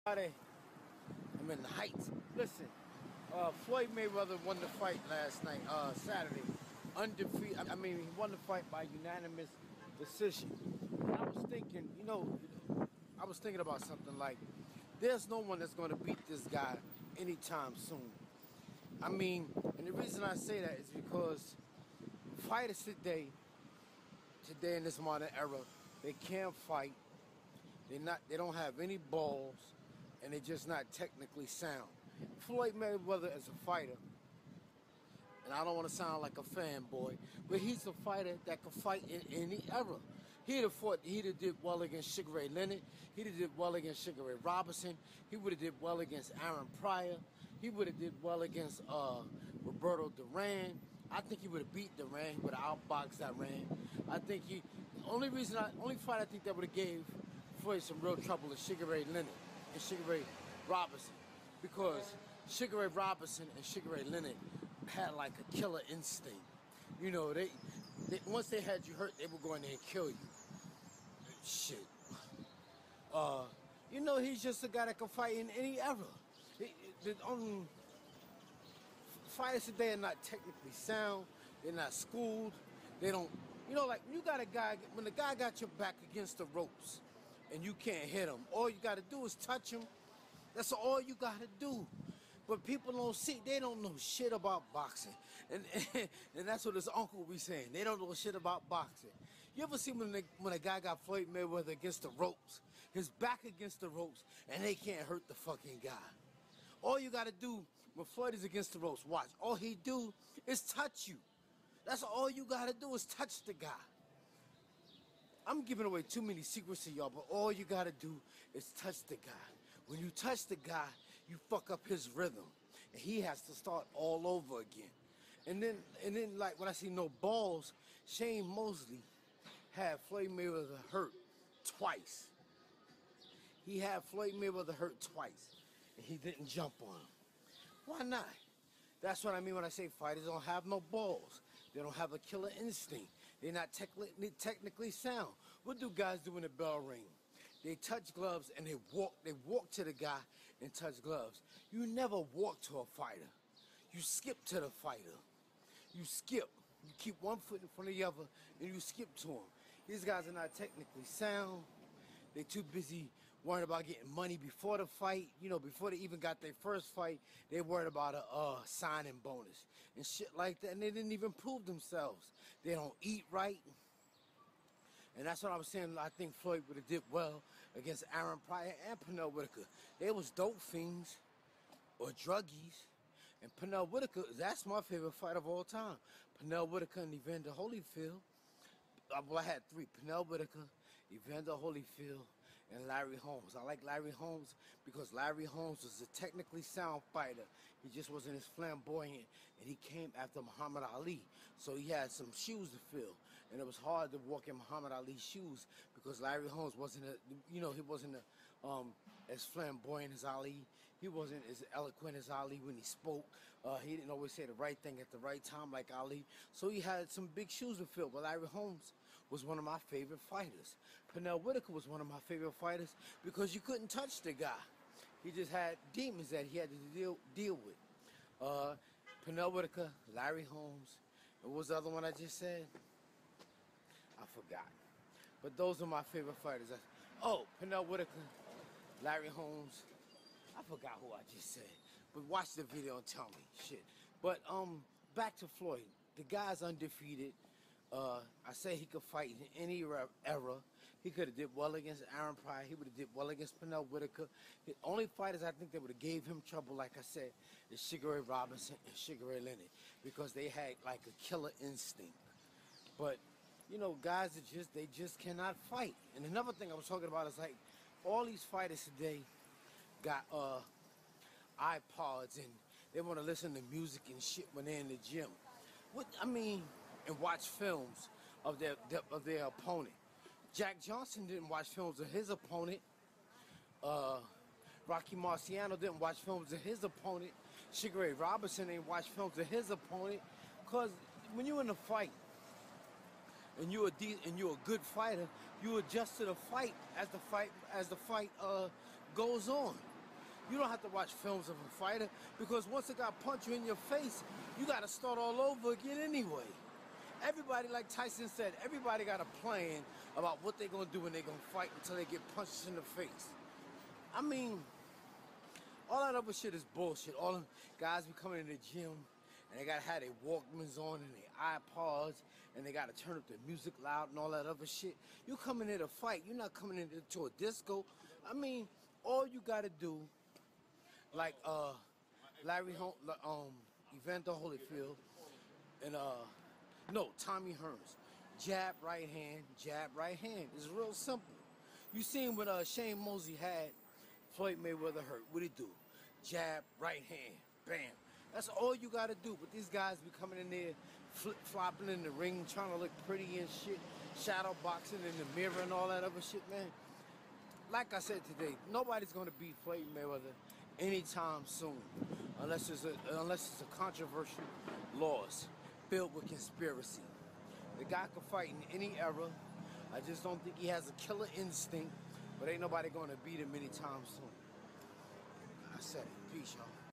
I'm in the heights. Listen, Floyd Mayweather won the fight last night, Saturday. Undefeated. I mean, he won the fight by unanimous decision. And I was thinking, I was thinking about something like, there's no one that's going to beat this guy anytime soon. I mean, and the reason I say that is because fighters today in this modern era, they can't fight. They don't have any balls, and they're just not technically sound. Floyd Mayweather is a fighter, and I don't want to sound like a fanboy, but he's a fighter that can fight in any era. He'd have fought, he'd have did well against Sugar Ray Leonard, he'd have did well against Sugar Ray Robinson, he would have did well against Aaron Pryor, he would have did well against Roberto Duran. I think he would have beat Duran, he would have outboxed Duran. I think only fight I think that would have gave Floyd some real trouble is Sugar Ray Leonard and Sugar Ray Robinson, because Sugar Ray Robinson and Sugar Ray Leonard had like a killer instinct. You know, they once they had you hurt, they would go in there and kill you. Shit. He's just a guy that can fight in any era. Fighters today are not technically sound. They're not schooled. They don't. Like you got a guy, when the guy got your back against the ropes and you can't hit him, all you got to do is touch him. That's all you got to do. But people don't see, they don't know shit about boxing. And that's what his uncle be saying. They don't know shit about boxing. You ever see when a guy got Floyd Mayweather against the ropes, his back against the ropes, and they can't hurt the fucking guy? All you got to do when Floyd is against the ropes, watch. All he do is touch you. That's all you got to do is touch the guy. I'm giving away too many secrets to y'all, but all you got to do is touch the guy. When you touch the guy, you fuck up his rhythm, and he has to start all over again. And then, like when I see no balls, Shane Mosley had Floyd Mayweather hurt twice. He had Floyd Mayweather hurt twice, and he didn't jump on him. Why not? That's what I mean when I say fighters don't have no balls. They don't have a killer instinct. They're not technically sound. What do guys do when the bell ring? They touch gloves and they walk to the guy and touch gloves. You never walk to a fighter. You skip to the fighter. You skip. You keep one foot in front of the other and you skip to him. These guys are not technically sound. They're too busy worrying about getting money before the fight. Before they even got their first fight, they worried about a signing bonus and shit like that. And they didn't even prove themselves. They don't eat right. And that's what I was saying. I think Floyd would have did well against Aaron Pryor and Pernell Whitaker. They was dope fiends or druggies. And Pernell Whitaker, that's my favorite fight of all time. Pernell Whitaker and Evander Holyfield. Well, I had three: Pernell Whitaker, Evander Holyfield, and Larry Holmes. I like Larry Holmes because Larry Holmes was a technically sound fighter. He just wasn't as flamboyant, and he came after Muhammad Ali. So he had some shoes to fill, and it was hard to walk in Muhammad Ali's shoes because Larry Holmes wasn't he wasn't as flamboyant as Ali. He wasn't as eloquent as Ali when he spoke. He didn't always say the right thing at the right time like Ali. So he had some big shoes to fill, but Larry Holmes was one of my favorite fighters. Pernell Whitaker was one of my favorite fighters because you couldn't touch the guy. He just had demons that he had to deal with. Pernell Whitaker, Larry Holmes, and what was the other one I just said? I forgot. But those are my favorite fighters. Pernell Whitaker, Larry Holmes. I forgot who I just said. But watch the video and tell me. Shit. But back to Floyd. The guy's undefeated. I say he could fight in any era. He could have did well against Aaron Pryor. He would have did well against Pernell Whitaker. The only fighters I think that would have gave him trouble, like I said, is Sugar Ray Robinson and Sugar Ray Leonard, because they had like a killer instinct. But guys they just cannot fight. And another thing I was talking about is like all these fighters today got iPods and they want to listen to music and shit when they're in the gym. And watch films of their opponent. Jack Johnson didn't watch films of his opponent. Rocky Marciano didn't watch films of his opponent. Sugar Ray Robinson didn't watch films of his opponent. Because when you're in a fight and you're a good fighter, you adjust to the fight as the fight goes on. You don't have to watch films of a fighter because once a guy punch you in your face, you got to start all over again anyway. Everybody, like Tyson said, everybody got a plan about what they're going to do when they're going to fight until they get punched in the face. I mean, all that other shit is bullshit. All them guys be coming in the gym and they got to have their Walkmans on and their iPods and they got to turn up the music loud and all that other shit. You coming in to fight. You're not coming into a disco. I mean, all you got to do, like Evander Holyfield and Tommy Hearns. Jab, right hand, jab, right hand. It's real simple. You seen what Shane Mosley had Floyd Mayweather hurt. What'd he do? Jab, right hand, bam. That's all you gotta do. But these guys be coming in there, flip-flopping in the ring, trying to look pretty and shit, shadow boxing in the mirror and all that other shit, man. Like I said today, nobody's gonna beat Floyd Mayweather anytime soon, unless it's a controversial loss filled with conspiracy. The guy can fight in any era. I just don't think he has a killer instinct, but ain't nobody gonna beat him anytime soon. I said it. Peace, y'all.